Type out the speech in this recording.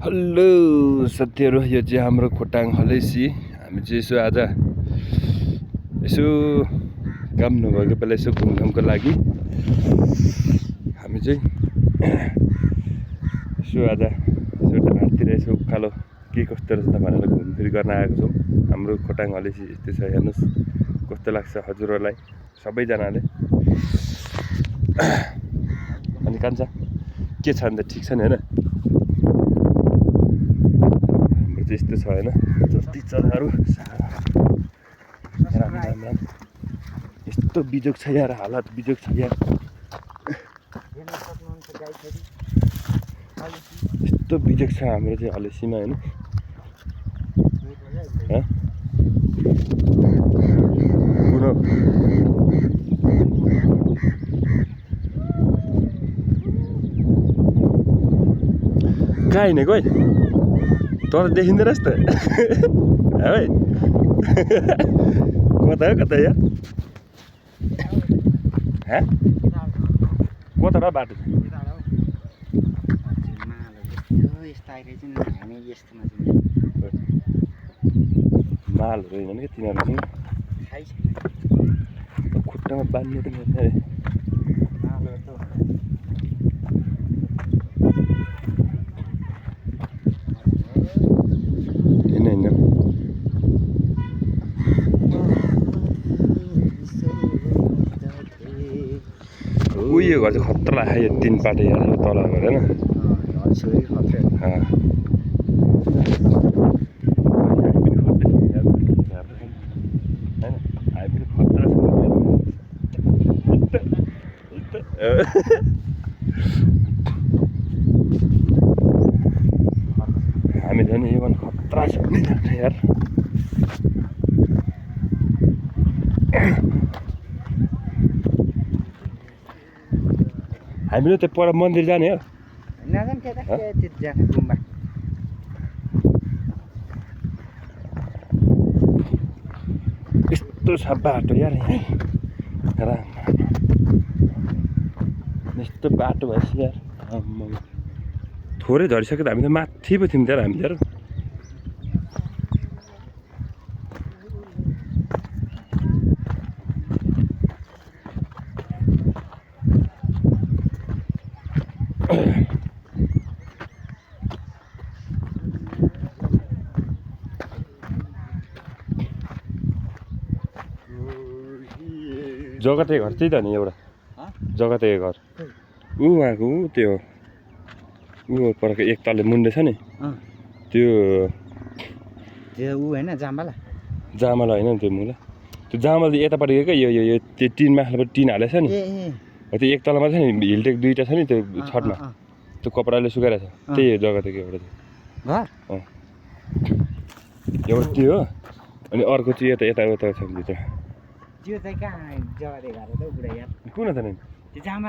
Hello साथीहरु, यो चाहिँ हाम्रो खोटाङ हलेसी। हामी चाहिँ यसो आज यसो काम नभएको बेला यसो घुमघामको लागि हामी चाहिँ यसो आज यसो ढाडतिर यसो उकालो के कस्तो रहेछ भनेर घुमफिर गर्न आएको छौँ। हाम्रो खोटाङ हलेसी यस्तै छ, हेर्नुस् कस्तो लाग्छ हजुरहरूलाई सबैजनाले। अनि कान्छा के छ अन्त, ठिक छ नि होइन? यस्तो छ होइन, जति चराहरू राम राम राम। यस्तो बिजोग छ यार, हालत बिजोग छ यार, यस्तो बिजोग छ हाम्रो चाहिँ हलेसीमा होइन। कहाँ हिँडेको है तर देखिँदैन रहेछ त है कता हो कता यार, कता र बाटो मालहरू होइन कि तिनीहरू खुट्टामा बाँध्ने त उयो घर चाहिँ खतरा लाग्यो, यो 3 पाटे यार, यो तल घर होइन। हामी झन् यो खतरा छ यार। हामीले त्यो पर मन्दिर जाने हो, यस्तो छ बाटो यार यहाँ, यस्तो बाटो भएपछि यार थोरै झरिसक्यो त हामी त माथि पो थियौँ त्यहाँ हामी यार। जगते घर त्यही त नि, एउटा जगते घर ऊ उहाँको ऊ त्यो ऊ परको एक तले मुन्डे छ नि, त्यो ऊ होइन जामला होइन त्यो मुला, त्यो जामल यतापट्टि क्या यो यो त्यो टिन माथिल्लोपट्टि टिन हालेको छ नि, त्यो एक तलमा छ नि, हिलटेक 2टा छ नि, त्यो छतमा त्यो कपडाले सुकाइरहेको छ, त्यही हो जगतेको एउटा घर। एउटा त्यो हो, अनि अर्को चाहिँ यता छ भित्र। त्यो चाहिँ कहाँ जगते घर हो त बुढा यार, कुन त नि त्यो जामला